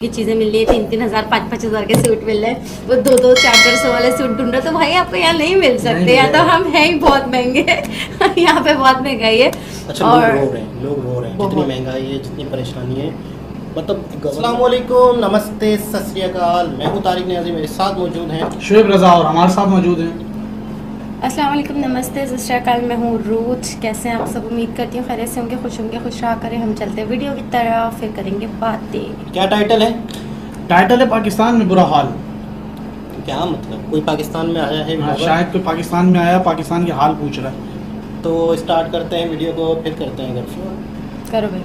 की चीजें मिल रही है, 3-3 हज़ार 5-5 हज़ार के सूट मिल रहे हैं, वो 2-2 400 वाले सूट ढूंढ रहे, तो भाई आपको यहाँ नहीं मिल सकते, या तो हम हैं ही बहुत महंगे यहाँ पे बहुत महंगाई है। अच्छा, और लोग रो रहे हैं जितनी महंगाई है, जितनी परेशानी है, मतलब। अस्सलाम वालेकुम, नमस्ते, सत श्री अकाल। मैं हूँ तारिक नियाज़ी, मेरे साथ मौजूद हैं शुएब रज़ा और हमारे साथ मौजूद हैं। अस्सलाम वालेकुम, नमस्ते, सत श्री अकाल। मैं हूँ रूथ। कैसे हैं आप सब? उम्मीद करती हूँ खैरियत से होंगे, खुश होंगे, खुश रहा करें। हम चलते हैं वीडियो की तरफ, फिर करेंगे बातें। क्या टाइटल है? टाइटल है पाकिस्तान में बुरा हाल। क्या मतलब, कोई पाकिस्तान में आया है? शायद कोई पाकिस्तान में आया, पाकिस्तान के हाल पूछ रहा है। तो स्टार्ट करते हैं वीडियो को, फिर करते हैं गप। करो भाई।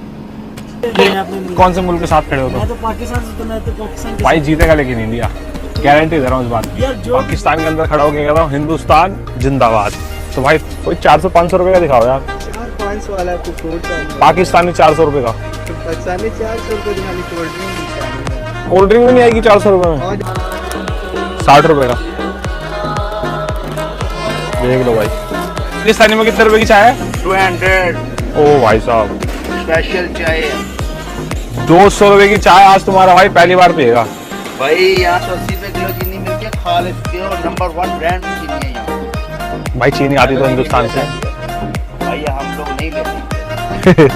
कौन से मुल्क के साथ खड़े हो? मैं तो पाकिस्तान से, तो मैं तो पाकिस्तान भाई जीतेगा लेकिन इंडिया, गारंटी दे रहा हूँ इस बात की। पाकिस्तान के अंदर खड़ा होकर कह रहा हूँ हिंदुस्तान जिंदाबाद। तो भाई कोई 400-500 रुपए का दिखाओ यार। 500 वाला आपको कोड पाकिस्तानी 400 रुपए का, पाकिस्तानी 400 रुपए दिखानी कोल्ड ड्रिंक भी नहीं आएगी 400 रुपए में। 60 रुपए का देख लो भाई। पाकिस्तानी में कितने रुपए की चाय है? 200 ओ भाई साहब, स्पेशल चाय 200 रुपए की चाय आज तुम्हारा भाई पहली बार पिएगा। भाई। यहाँ 180 रुपए किलो चीनी मिलती है, खालिस प्योर नंबर 1 ब्रांड की चीनी है यहाँ। भाई चीनी आती तो हिंदुस्तान से। भाई हम लोग नहीं लेते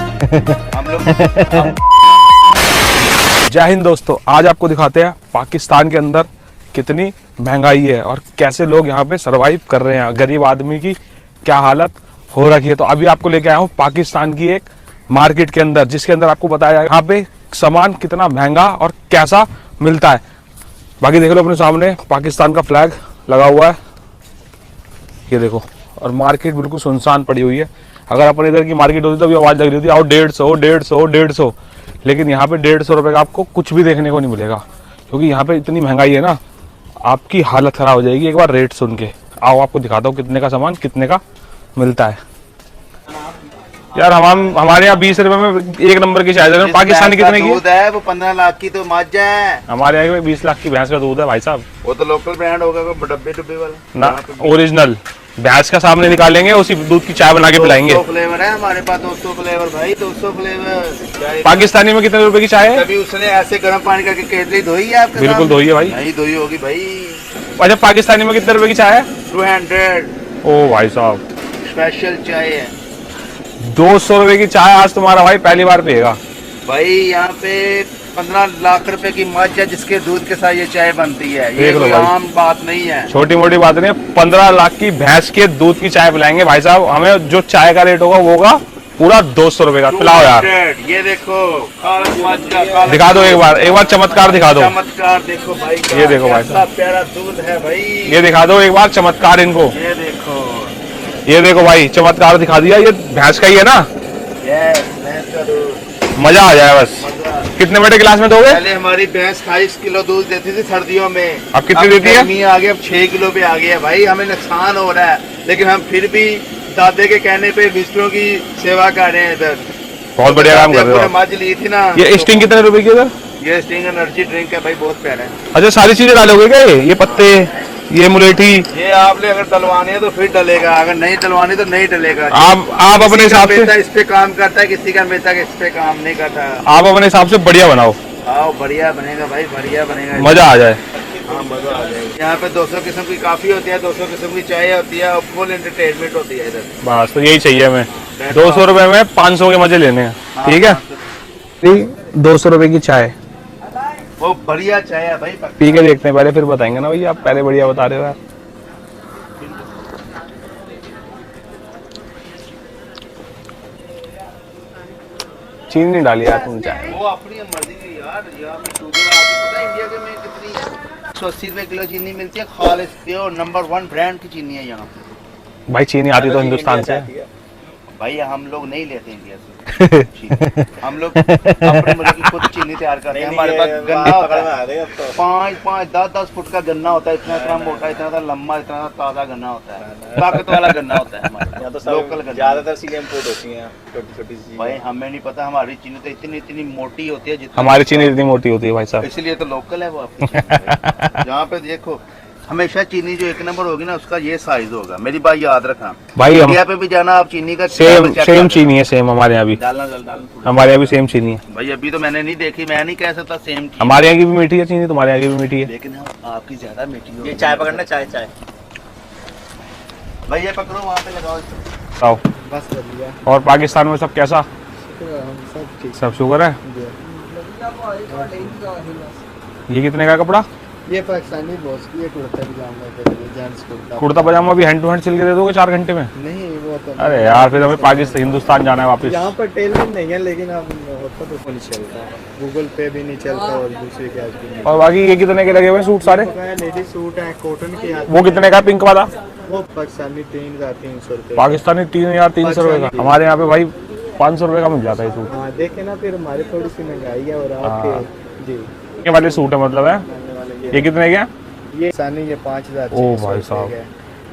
हम लोग जय हिंद दोस्तों, आज आपको दिखाते हैं पाकिस्तान के अंदर कितनी महंगाई है और कैसे लोग यहाँ पे सरवाइव कर रहे हैं, गरीब आदमी की क्या हालत हो रखी है। तो अभी आपको लेके आया हूँ पाकिस्तान की एक मार्केट के अंदर, जिसके अंदर आपको बताया जाएगा यहाँ पे सामान कितना महंगा और कैसा मिलता है। बाकी देख लो अपने सामने पाकिस्तान का फ्लैग लगा हुआ है, ये देखो। और मार्केट बिल्कुल सुनसान पड़ी हुई है। अगर अपन इधर की मार्केट होती तो अभी आवाज लग रही होती आओ 150, लेकिन यहाँ पे 150 रुपए का आपको कुछ भी देखने को नहीं मिलेगा, क्योंकि यहाँ पे इतनी महंगाई है ना, आपकी हालत खराब हो जाएगी एक बार रेट सुन के। आओ आपको दिखाता हूँ कितने का सामान कितने का मिलता है। यार हमारे यहाँ 20 रुपए में एक नंबर की चाय दे रहे हैं। पाकिस्तानी कितने की दूध है? वो 15 लाख की तो मज है। हमारे यहाँ में 20 लाख की भैंस का दूध है भाई साहब। वो तो लोकल ब्रांड होगा, कोई डब्बे वाला ना, ओरिजिनल भैंस का सामने निकालेंगे, उसी दूध की चाय बना के पिलाएंगे। 200 फ्लेवर है हमारे पास, 200 फ्लेवर भाई, 200 फ्लेवर। पाकिस्तानी में कितने रुपए की चाय है? कभी उसने ऐसे गर्म पानी करके केतली धोई है आपके? बिल्कुल धोई है भाई। नहीं धोई होगी भाई। अच्छा, पाकिस्तानी में कितने रुपए की चाय है? 200 ओ भाई साहब, स्पेशल चाय है। 200 रुपए की चाय आज तुम्हारा भाई पहली बार पिएगा। भाई यहाँ पे 15 लाख रुपए की मज है, जिसके दूध के साथ ये चाय बनती है। ये कोई आम बात नहीं है, छोटी मोटी बात नहीं है। 15 लाख की भैंस के दूध की चाय पिलाएंगे भाई साहब। हमें जो चाय का रेट होगा वो होगा पूरा 200 रुपए का। पिलाओ यार। ये देखो मज का, दिखा दो एक बार चमत्कार दिखा दो। चमत्कार देखो भाई, ये देखो भाई साहब, प्यारा दूध है भाई। ये दिखा दो एक बार चमत्कार इनको। ये देखो भाई, चमत्कार दिखा दिया। ये भैंस का ही है ना? भैंस का दूध, मजा आ जाए बस। कितने बड़े गिलास में दोगे? पहले हमारी भैंस 28 किलो दूध देती थी सर्दियों में। अब कितनी देती है? गर्मी आ गई, अब 6 किलो पे आ गया भाई। हमें नुकसान हो रहा है, लेकिन हम फिर भी दादे के कहने पे विजिटरों की सेवा कर रहे हैं इधर। बहुत बढ़िया काम कर रहे हो। मज ली थी ना। ये स्टिंग कितने रुपए की इधर? ये स्टिंग एनर्जी ड्रिंक है भाई, बहुत प्यारा है। अच्छा, सारी चीजें डालोगे क्या? ये पत्ते, ये मुलेठी, ये आपने अगर डलवानी है तो फिर डलेगा, अगर नहीं डलवानी तो नहीं डलेगा। आप अपने हिसाब से इस पे काम करता है, किसी का मेहता इस पे काम नहीं करता। आप अपने हिसाब से बढ़िया बनाओ। आओ, बढ़िया बनेगा भाई, बढ़िया बनेगा, मजा आ जाए। हाँ, मजा आ जाएगा। यहाँ पे 200 किस्म की काफी होती है, 200 किस्म की चाय होती है, और फुल एंटरटेनमेंट होती है इधर। बस तो यही चाहिए हमें। 200 रुपए में 500 के मजे लेने हैं, ठीक है? 200 रुपए की चाय, वो बढ़िया चाय है भाई। पी के देखते हैं पहले, फिर बताएंगे ना भैया। आप पहले बढ़िया बता रहे हो यार। चीनी नहीं डाली यार तुम चाय। वो अपनी मर्जी की यार। यहाँ पे शुगर आपको पता है इंडिया के में कितनी 180 रुपए किलो चीनी मिलती है, खालिस प्योर नंबर 1 ब्रांड की चीनी है यहाँ पे। भाई चीनी आती तो हिंदुस्तान से। भाई हम लोग नहीं लेते इंडिया से हम लोग अपने मुल्क की खुद चीनी तैयार करते हैं। हमारे पास गन्ना होता है, 5-5, 10-10 फुट का गन्ना होता है, इतना मोटा, इतना लंबा, इतना ताजा गन्ना होता है, ताकत वाला गन्ना होता है हमारे यहाँ तो लोकल गन्ना। ज्यादातर चीजें इंपोर्ट होती हैं, छोटी-छोटी चीजें। भाई हमें नहीं पता, हमारी चीनी तो इतनी मोटी होती है। हमारी चीनी इतनी मोटी होती है भाई साहब, इसलिए तो लोकल है वो आपकी। जहाँ पे देखो हमेशा चीनी जो एक नंबर होगी ना उसका ये साइज होगा, मेरी बात याद रखना। भाई हम इंडिया पे भी जाना आप चीनी का सेम check सेम करना। चीनी है, सेम हमारे यहाँ भी, हमारे यहाँ भी सेम चीनी है। भाई अभी तो मैंने नहीं देखी, मैं नहीं कह सकता सेम चीनी। हमारे यहाँ की भी मीठी है चीनी, तुम्हारे यहाँ की भी मीठी है। लेकिन आपकी ज्यादा मीठी होगी। ये चाय पकड़ना, चाय चाय। भाई ये पकड़ो वहाँ पे लगाओ। आओ। बस कर लिया। और पाकिस्तान में सब कैसा? सब ठीक। सब शुक्र है। ये कितने का कपड़ा? ये पाकिस्तानी बॉस की, ये कुर्ता पजामा के लिए, जेंट्स कुर्ता। कुर्ता पजामा भी हैंड टू हैंड सिल के दे दोगे 4 घंटे में? नहीं वो तो अरे यार फिर हमें पाकिस्तान हिंदुस्तान जाना है वापस। यहाँ पर टेलर नहीं है, लेकिन अब होता तो नहीं चलता, गूगल पे भी नहीं चलता और दूसरे कैश भी नहीं। और बाकी ये कितने के लगे हुए हैं सूट सारे? लेडीज सूट है कॉटन के आते वो कितने का पिंक वाला? वो पाकिस्तानी 3,300 रुपये। पाकिस्तानी 3,300 रुपए का। हमारे यहाँ पे भाई 500 रुपए का मिल जाता है सूट। हाँ देखे ना, फिर हमारी थोड़ी सी महंगाई है और हाँ। आपके जी ये वाले सूट है मतलब है। ये कितने के? ये सानी ये 5,000। ओ भाई साहब,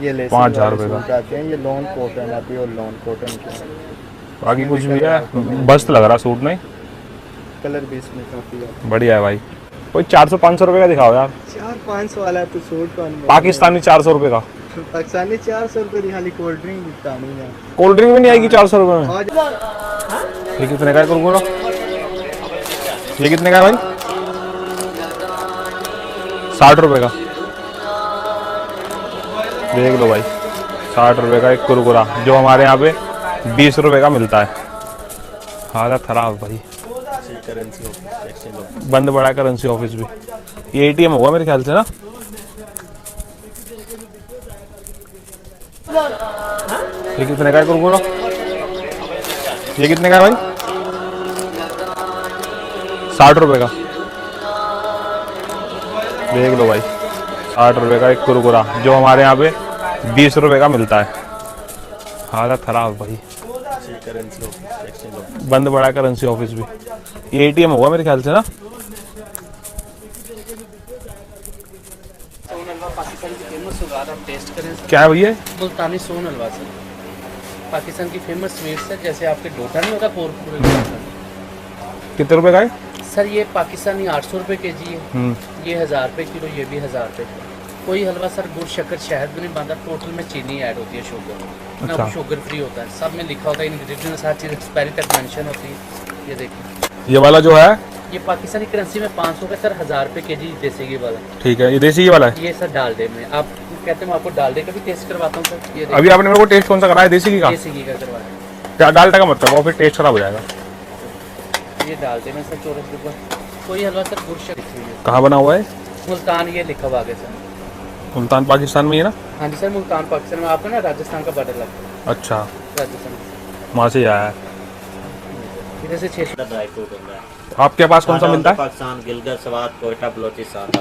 ये ले 5,000 रुपए का आते हैं। ये लॉन कॉटन आती है और लॉन कॉटन के बाकी कुछ भी है, मस्त लग रहा सूट। नहीं कलर भी इसमें काफी है, बढ़िया है भाई। कोई 400-500 रुपए का दिखाओ यार। 400-500 वाला तो सूट कौन पाकिस्तानी 400 रुपए का। पाकिस्तानी 400 रुपये की खाली कोल्ड ड्रिंक बिकतानी है। कोल्ड ड्रिंक भी नहीं आएगी 400 रुपए में? आज ये कितने का है कुरकुरा? ये कितने का है भाई? 60 रुपए का। देख लो भाई, 60 रुपए का एक कुरकुरा, जो हमारे यहाँ पे 20 रुपए का मिलता है। हालत खराब भाई। बंद पड़ा करेंसी ऑफिस भी। ये एटीएम होगा मेरे ख्याल से ना। ये कितने का है कुरकुरा? ये कितने का है भाई? 60 रुपए का। देख लो भाई, 60 रुपए का एक कुरकुरा, जो हमारे यहाँ पे 20 रुपए का मिलता है। हालत खराब भाई। बंद पड़ा करेंसी ऑफिस भी। ये एटीएम होगा मेरे ख्याल से ना। पाकिस्तान की फेमस होगा, आप टेस्ट करें। क्या है भैया? मुल्तानी सोन हलवा सर, पाकिस्तान की फेमस स्वीट्स है। जैसे आपके डोटा नहीं होता पूरे कितने रुपए का है? सर ये पाकिस्तानी 800 रुपये kg है। ये 1000 रुपये किलो, ये भी 1000 रुपये। कोई हलवा सर गुड़ शक्कर शहद भी नहीं बनता, टोटल में चीनी ऐड होती है, शुगर ना, अच्छा। वो शुगर फ्री होता है। सब में लिखा होता है इंग्रेडिएंट्स, हर चीज़ एक्सपायरी तक मेंशन होती है। ये देखिए, ये वाला जो है ये पाकिस्तानी करेंसी में 500 का सर, 1000 रुपये kg देसी घी वाला। ठीक है, ये देसी घी वाला है। ये सर डालडे में, आप कहते हैं मैं आपको डालडे का भी टेस्ट करवाता हूँ सर। ये अभी आपने मेरे को टेस्ट कौन सा कराया? देसी घी का? देसी घी का करवाया। क्या डालडा का मत करवाओ, फिर टेस्ट खराब हो जाएगा। ये डालते हैं सर 24 रुपये। कोई हलवा सर गुड़ शक्कर, कहाँ बना हुआ है? मुल्तान, ये लिखा हुआ आगे सर। मुल्तान पाकिस्तान में ही है ना? हाँ जी सर, मुल्तान पाकिस्तान में। आपको ना राजस्थान का बॉर्डर लगता अच्छा, है, राजस्थान वहाँ से ही आया है। इधर से 600। ड्राई फ्रूट होता है आपके पास कौन सा मिलता है? पाकिस्तान, गिलगर, स्वाद, कोयटा, बलोचिस्तान।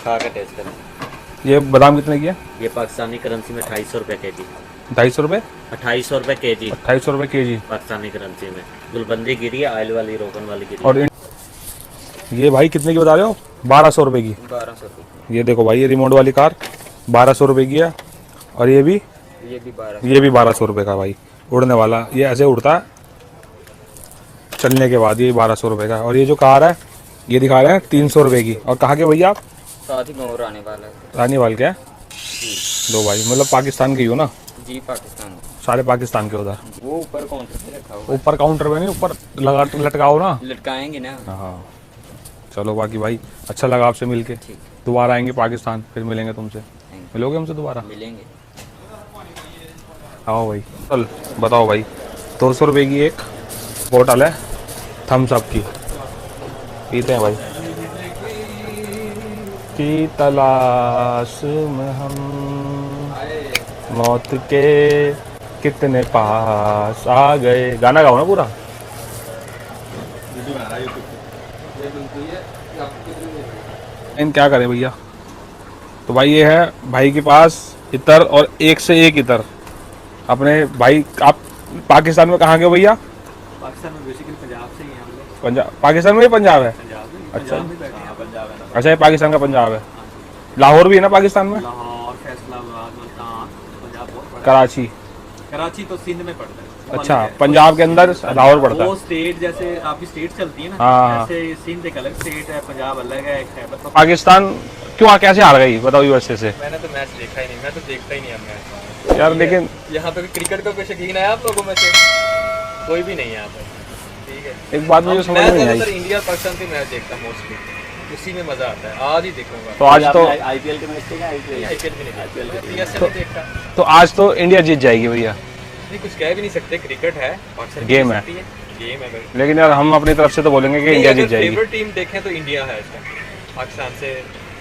खा के टेस्ट करें। ये बादाम कितने की है? ये पाकिस्तानी करेंसी में 250 रुपये kg। 250 रुपये? 250 रुपये kg 250 रुपये kg। पाकिस्तानी करेंसी में। गुलबंदी गिरी है, ऑयल वाली, रोगन वाली गिरी। और ये भाई कितने की बता रहे हो? 1200 रुपये की। 1200 रुपये। ये देखो भाई, ये रिमोट वाली कार 1200 रुपये की है। और ये भी 1200 रुपये का भाई, उड़ने वाला। ये ऐसे उड़ता है चलने के बाद, ये 1200 रुपये का। और ये जो कार है ये दिखा रहे हैं 300 रुपये की। और कहाँ के भैया आप? साथ ही में और आने वाला है रानीवाल के हैं? दो भाई, मतलब पाकिस्तान के ही हो ना? जी, पाकिस्तान। सारे पाकिस्तान के उधर। वो ऊपर काउंटर पे रखा हुआ ऊपर काउंटर में नहीं, ऊपर लगा लटकाओ ना। लटकाएंगे ना। हाँ चलो, बाकी भाई अच्छा लगा आपसे मिलके। दोबारा आएंगे पाकिस्तान, फिर मिलेंगे तुमसे। मिलोगे हमसे दोबारा? मिलेंगे। आओ भाई। चल बताओ भाई, 200 रुपये की एक बोतल है थम्स अप की, पीते हैं भाई। की तलाश में हम मौत के कितने पास आ गए। गाना गाओ ना पूरा। इन क्या करें भैया? तो भाई ये है भाई के पास इतर, और एक से एक इतर अपने भाई। आप पाकिस्तान में कहाँ के हो भैया? पाकिस्तान में बेसिकली पंजाब से ही हैं हम लोग। पंजाब? पाकिस्तान में ही पंजाब है? पंजाब में, अच्छा। पंजाब में बैठे हैं, पंजाब है ना। अच्छा, ये पाकिस्तान का पंजाब है। लाहौर भी है ना पाकिस्तान में? लाहौर, फैसलाबाद, मुल्तान, पंजाब बहुत बड़ा। कराची? कराची तो सिंध में पड़ता है। अच्छा, पंजाब के अंदर लाहौर पड़ता वो है। स्टेट जैसे आपकी स्टेट चलती है ना, हाँ। जैसे सिंध एक अलग स्टेट है, पंजाब अलग है, एक खैबर। पाकिस्तान क्यों कैसे हार गई बताओ यूएसए से? मैंने तो मैच देखा ही नहीं, मैं तो देखता ही नहीं अब मैच यार लेकिन यहाँ पे क्रिकेट का कोई शौकीन है आप लोगों में से? कोई भी नहीं है यहाँ पे, ठीक है। एक बात मुझे समझ में नहीं आई। इंडिया पाकिस्तान की मैच देखता हूँ मोस्टली, उसी में मजा आता है। आज ही देखूंगा। तो आज तो आईपीएल के मैच देखें, आईपीएल भी नहीं, आईपीएल नहीं देखता। तो आज तो इंडिया जीत जाएगी भैया। नहीं, कुछ कह भी नहीं सकते, क्रिकेट है, पाकिस्तान गेम है। गेम है भाई। लेकिन यार हम अपनी तरफ से तो बोलेंगे कि इंडिया जीत जाएगी। फेवरेट टीम देखें तो इंडिया है इसका, पाकिस्तान से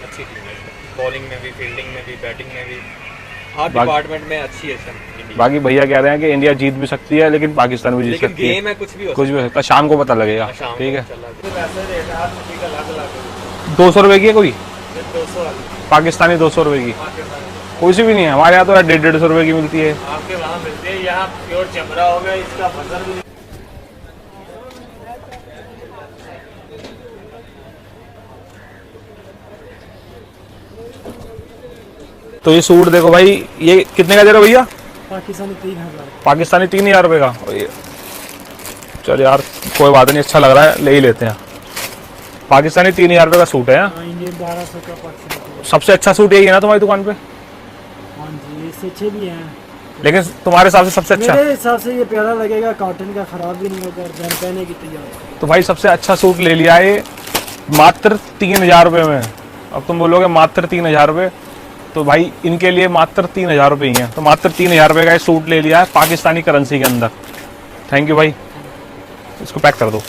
अच्छी टीम है। बॉलिंग में भी, फील्डिंग में भी, बैटिंग में भी, हर डिपार्टमेंट में अच्छी है इंडिया। बाकी भैया कह रहे हैं कि इंडिया जीत भी सकती है लेकिन पाकिस्तान भी जीत सकती है। गेम है, कुछ भी हो सकता है, शाम को पता लगेगा। ठीक है, वैसे रेट हर चीज का अलग-अलग 200 रुपए की है कोई 200 पाकिस्तानी 200 रुपए की कोई सी भी नहीं है। हमारे यहाँ तो 150-150 रुपए की मिलती है। आपके वहाँ मिलती है, यहाँ प्योर चमड़ा हो गया, इसका फसर भी। तो ये सूट देखो भाई, ये कितने का दे रहे हो भैया? पाकिस्तानी 3000। पाकिस्तानी 3000 रुपए का। चल यार कोई बात नहीं, अच्छा लग रहा है, ले ही लेते हैं। पाकिस्तानी 3000 रुपए का सूट है। इंडियन 1200 का पाकिस्तानी। सबसे अच्छा सूट यही है ना तुम्हारी दुकान पे? हाँ जी, इससे अच्छे भी हैं, लेकिन तुम्हारे हिसाब से सबसे अच्छा? मेरे हिसाब से ये प्यारा लगेगा, कॉटन का, खराब भी नहीं होगा, पहनने की तैयार। तो भाई सबसे अच्छा सूट ले लिया है मात्र 3000 रुपये में। अब तुम बोलोगे मात्र 3000 रुपये, तो भाई इनके लिए मात्र 3000 रुपये ही हैं। तो मात्र 3000 रुपये का ये सूट ले लिया है पाकिस्तानी करेंसी के अंदर। थैंक यू भाई, इसको पैक कर दो।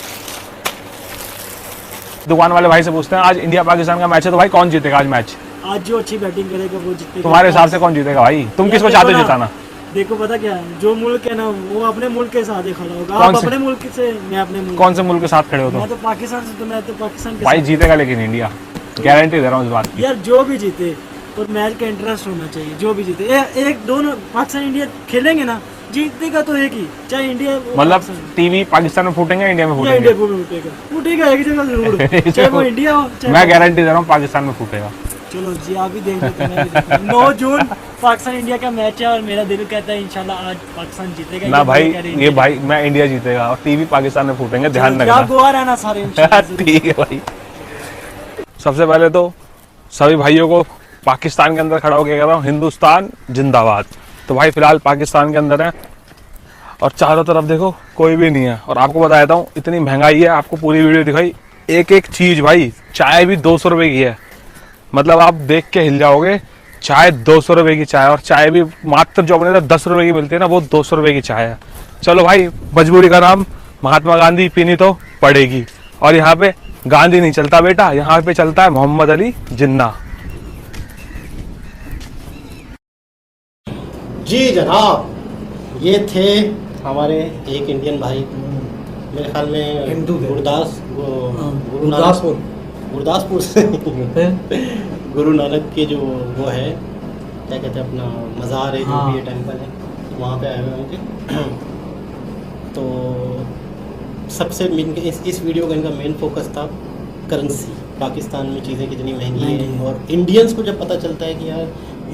दुकान वाले भाई से पूछते हैं, आज इंडिया पाकिस्तान का मैच है तो भाई कौन जीतेगा आज मैच? आज जो अच्छी बैटिंग करेगा वो जीतेगा। तुम्हारे हिसाब से कौन जीतेगा भाई? तुम किसको चाहते हो जिताना? देखो पता क्या है, जो मुल्क है ना वो अपने मुल्क के साथ ही खड़ा होगा। कौन आप से? अपने मुल्क से, मैं अपने मुल्क। कौन से मुल्क के साथ खड़े हो मैं तुम? तो पाकिस्तान से, तो मैं तो पाकिस्तान के भाई साथ। जीतेगा लेकिन इंडिया, गारंटी दे रहा हूँ इस बात की। यार जो भी जीते और मैच का इंटरेस्ट होना चाहिए, जो भी जीते। एक दोनों पाकिस्तान इंडिया खेलेंगे ना, जीतेगा तो एक ही, चाहे इंडिया मतलब टीवी पाकिस्तान में फूटेंगे इंडिया में या इंडिया फूटेंगे? को फूटेगा, फूटेगा एक जगह जरूर, चाहे वो इंडिया हो चाहे मैं गारंटी दे रहा हूँ पाकिस्तान में फूटेगा। चलो जी, आप भी देख लेते हैं। 9 जून पाकिस्तान इंडिया का मैच है और मेरा दिल कहता है इंशाल्लाह आज पाकिस्तान जीतेगा। ना भाई, ये भाई मैं इंडिया जीतेगा और टीवी पाकिस्तान में फूटेंगे, ध्यान आप रखना। गोवा रहना सारे इंशाल्लाह। ठीक है भाई। सबसे पहले तो सभी भाइयों को पाकिस्तान के अंदर खड़ा होकर कह रहा हूँ हिंदुस्तान जिंदाबाद। तो भाई फिलहाल पाकिस्तान के अंदर है और चारों तरफ देखो कोई भी नहीं है। और आपको बता देता हूँ इतनी महंगाई है, आपको पूरी वीडियो दिखाई, एक एक चीज भाई। चाय भी 200 रुपए की है, मतलब आप देख के हिल जाओगे। चाय 200 रुपए की चाय, और चाय भी मात्र जो अपने 10 रुपए की मिलती है ना, वो 200 रुपए की चाय है। चलो भाई, मजबूरी का नाम महात्मा गांधी पीनी तो पड़ेगी। और यहाँ पे गांधी नहीं चलता बेटा, यहाँ पे चलता है मोहम्मद अली जिन्ना। जी जनाब, ये थे हमारे एक इंडियन भाई, मेरे ख्याल में हिंदू थे। गुरदासपुर से गुरु नानक के जो वो है, क्या कहते हैं, अपना मज़ार है, जो भी ये टेम्पल है, वहाँ पे आए हुए होंगे। तो सबसे इस वीडियो का इनका मेन फोकस था करेंसी, पाकिस्तान में चीज़ें कितनी महंगी हैं। और इंडियंस को जब पता चलता है कि यार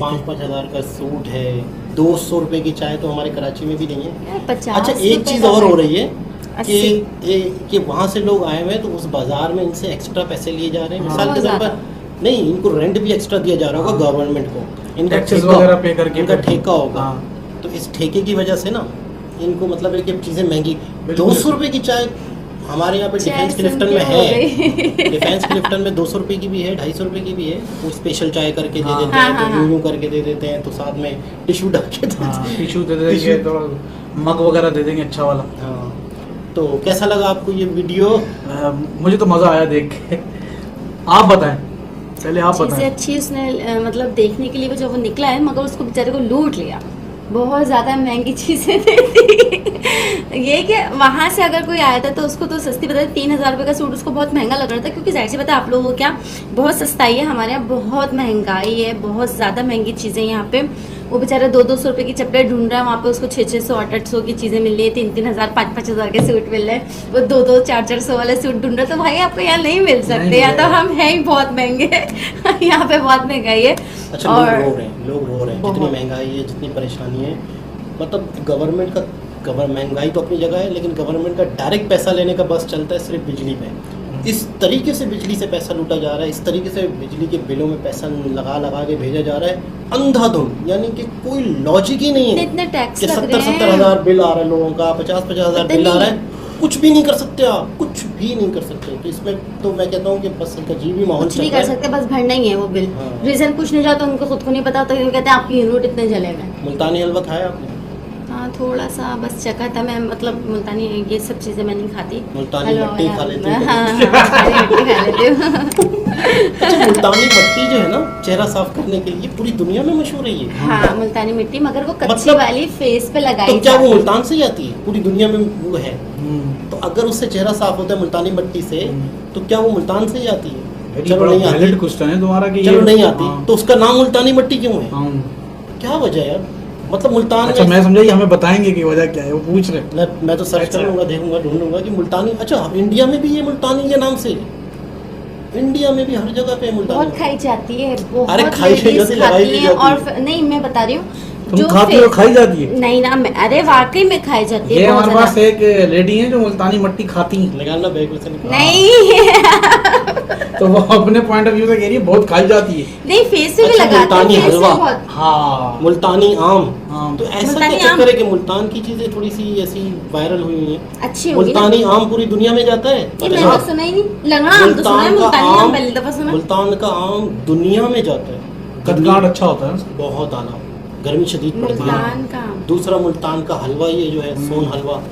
5-5 हज़ार का सूट है, 200 रुपए की चाय तो हमारे कराची में भी नहीं है। 50 अच्छा, एक चीज़ और हो रही है कि 80। कि वहाँ से लोग आए हुए हैं तो उस बाज़ार में इनसे एक्स्ट्रा पैसे लिए जा रहे हैं। मिसाल के बहुत तौर पर नहीं, इनको रेंट भी एक्स्ट्रा दिया जा रहा होगा गवर्नमेंट को, इनका टैक्सेस ठेका वगैरह पे करके, इनका ठेका होगा। हाँ। तो इस ठेके की वजह से ना इनको मतलब है कि चीज़ें महंगी। बिल्कुल। 200 रुपए की चाय हमारे यहाँ पे चाय डिफेंस सुन क्लिफ्टन के में हो है, गई। डिफेंस क्लिफ्टन में 200 रुपए की भी है, 250 रुपए की भी है। वो स्पेशल चाय करके दे देते हाँ, हैं, हाँ, तो यूं यूं करके दे देते हैं, तो साथ में टिश्यू डाल के देते हैं। टिश्यू दे देंगे, तो मग वगैरह दे देंगे अच्छा वाला। हाँ, तो कैसा लगा आपको ये वीडियो? मुझे तो मज़ा आया देख के। आप बताएं, पहले आप चीज़ें बताएं। अच्छी उसने मतलब देखने के लिए जो वो निकला है, मगर उसको बेचारे को लूट लिया। बहुत ज़्यादा महंगी चीज़ें दे दी। ये कि वहाँ से अगर कोई आया था तो उसको तो सस्ती बता, 3000 रुपये का सूट उसको बहुत महंगा लग रहा था, क्योंकि जाहिर सी बात है आप लोगों को क्या, बहुत सस्ताई है, हमारे यहाँ बहुत महंगाई है, बहुत ज़्यादा महंगी चीज़ें यहाँ पे। वो बेचारा 200-200 रुपये की चप्पलें ढूंढ रहा है, वहाँ पे उसको 600-600, 800-800 की चीज़ें मिल रही है, 3-3 हज़ार, 5-5 हज़ार के सूट मिल रहे हैं। वो 2-2, 400-400 वाले सूट ढूंढ रहा है। तो भाई आपको यहाँ नहीं मिल सकते, या तो हम हैं ही बहुत महंगे। यहाँ पे बहुत महंगाई है। अच्छा, लोग रो रहे हैं, लोग रो रहे हैं, जितनी महंगाई है, जितनी परेशानी है। मतलब गवर्नमेंट का महंगाई तो अपनी जगह है, लेकिन गवर्नमेंट का डायरेक्ट पैसा लेने का बस चलता है सिर्फ बिजली पे। इस तरीके से बिजली से पैसा लूटा जा रहा है, इस तरीके से बिजली के बिलों में पैसा लगा लगा के भेजा जा रहा है अंधाधुंध, यानी कि कोई लॉजिक ही नहीं है इतने टैक्स कि लग 70-70 रहे हैं। हज़ार बिल आ रहा है लोगों का, 50-50 हज़ार बिल आ रहा है, कुछ भी नहीं कर सकते आप, कुछ भी नहीं कर सकते। तो इसमें तो मैं कहता हूँ कि बस एक अजीब ही माहौल कुछ चल नहीं रहा कर है। सकते, बस भरना ही है वो बिल। हाँ। रीजन पूछने जाओ तो उनको खुद को नहीं पता, तो ये कहते हैं आपकी यूनिट इतने जले गए। मुल्तानी हलवा खाया आपने? हाँ थोड़ा सा बस चखा था मैं, मतलब मुल्तानी ये सब चीज़ें मैं नहीं खाती। मुल्तानी हलवा मट्टी खा वगैरह- लेते हो? हाँ मुल्तानी मट्टी खा लेती हूँ। अच्छा, मुल्तानी मट्टी जो है ना चेहरा साफ करने के लिए पूरी दुनिया में मशहूर है ये। हाँ मुल्तानी मिट्टी, मगर वो कच्ची मतलब- वाली फेस पे लगाई तो क्या वो जाती है। मुल्तान से ही आती है? पूरी दुनिया में वो है, तो अगर उससे चेहरा साफ होता है मुल्तानी मट्टी से, तो क्या वो मुल्तान से ही आती है? चलो नहीं आती, क्वेश्चन है तुम्हारा कि चलो ये- नहीं आती, हाँ, तो उसका नाम मुल्तानी मट्टी क्यों है? हाँ। क्या वजह है यार? मतलब मुल्तान अच्छा में मैं समझा ये हमें बताएंगे कि वजह क्या है, वो पूछ रहे। मैं तो सर्च अच्छा। करूंगा, देखूंगा, ढूंढूंगा कि मुल्तानी। अच्छा, इंडिया में भी ये मुल्तानी के नाम से, इंडिया में भी हर जगह पे मुल्तानी। बहुत खाई जाती है, बहुत अरे खाई ladies जाती है, लगाई खाती भी हैं। जाती और है। नहीं मैं बता रही हूँ तुम खाती हो, खाई जाती है? नहीं ना, अरे वाकई में खाई जाती है ये बहुत हमारे पास ज़्यादा। एक लेडी है जो मुल्तानी मट्टी खाती है, निकालना बैग में से निकाल। नहीं तो वो अपने पॉइंट ऑफ व्यू से कह रही है बहुत खाई जाती है। नहीं फेस पे भी अच्छा, लगाते हैं, मुल्तानी face पे हलवा। बहुत। हाँ मुल्तानी आम। हाँ। तो ऐसा मुल्तानी क्या आम। चक्कर है कि मुल्तान की चीजें थोड़ी सी ऐसी वायरल हुई हुई हैं? अच्छी होगी ना। मुल्तानी आम पूरी दुनिया में जाता है। ये मैंने तो सुना ही नहीं, लंगड़ा आम तो सुना है, मुल्तानी आम पहली दफा सुना। मुल्तान का आम दुनिया में जाता है। कदकाट अच्छा होता है। बहुत आला, गर्मी शदीद पड़ती है। मुल्तान का आम। दूसरा मुल्तान का हलवा, ये जो है सोन हलवा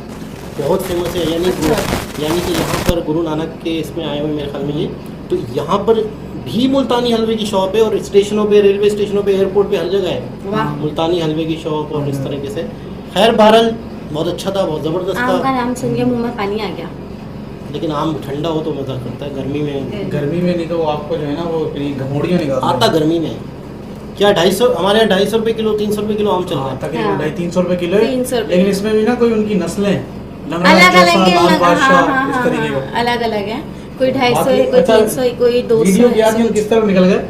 बहुत फेमस है, यानी कि यहाँ पर गुरु नानक के इसमें आए हुए मेरे ख्याल में ये, तो यहाँ पर भी मुल्तानी हलवे की शॉप है, और स्टेशनों पे, रेलवे स्टेशनों पे, एयरपोर्ट पे हर जगह है वाह। मुल्तानी हलवे की शॉप। और इस तरीके से खैर बहरहाल बहुत अच्छा था, बहुत ज़बरदस्त आम का था। नाम सुन के मुंह में पानी आ गया। लेकिन आम ठंडा हो तो मज़ा करता है, गर्मी में गर्मी में नहीं तो आपको जो है ना वो घमोड़ियाँ निकालता आता गर्मी में क्या 250, हमारे यहाँ 250 रुपये किलो, 300 रुपये किलो आम चल रहा हाँ, है। तकरीबन हाँ। 250-300 रुपए किलो है। 300 रुपए। लेकिन इसमें भी ना कोई उनकी नस्लें लंगड़ा अलग जैसा, अलग है, लाल बादशाह, हाँ, इस हाँ, तरीके हाँ, का। अलग अलग है, कोई 250 है, बाकी- कोई अच्छा, 300 है, कोई 200 वीडियो की याद नहीं किस तरफ निकल गए।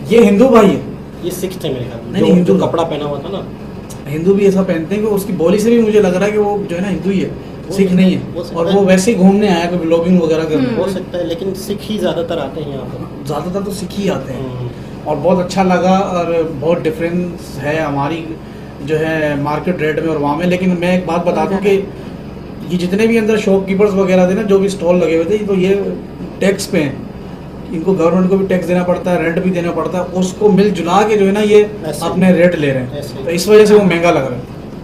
ये हिंदू भाई है, ये सिक्स थे मेरे ख्याल में, नहीं, जो हिंदू कपड़ा पहना हुआ था ना। हिंदू भी ऐसा पहनते हैं कि उसकी बोली से भी मुझे लग रहा है कि वो जो है ना हिंदू ही है, वो सिख नहीं वो है। सकता और है। वो वैसे ही घूमने आया कोई ब्लॉगिंग वगैरह कर। हो सकता है, लेकिन सिख ही ज़्यादातर आते हैं यहाँ पर। ज़्यादातर तो सिख ही आते हैं। हम्म। और बहुत अच्छा लगा, और बहुत डिफरेंस है हमारी जो है मार्केट रेट में और वहाँ में। लेकिन मैं एक बात बता दूँ कि ये जितने भी अंदर शॉपकीपर्स वगैरह थे ना, जो भी स्टॉल लगे हुए थे, तो ये टैक्स पे हैं, इनको गवर्नमेंट को भी टैक्स देना पड़ता है, रेंट भी देना पड़ता है, उसको मिल जुला के जो है ना ये ऐसे। अपने रेट ले रहे हैं, ऐसे। तो इस वजह से वो महंगा लग रहा है।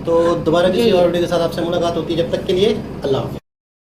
तो दोबारा किसी और वीडियो के साथ आपसे मुलाकात होती है, जब तक के लिए अल्लाह हाफ़िज़।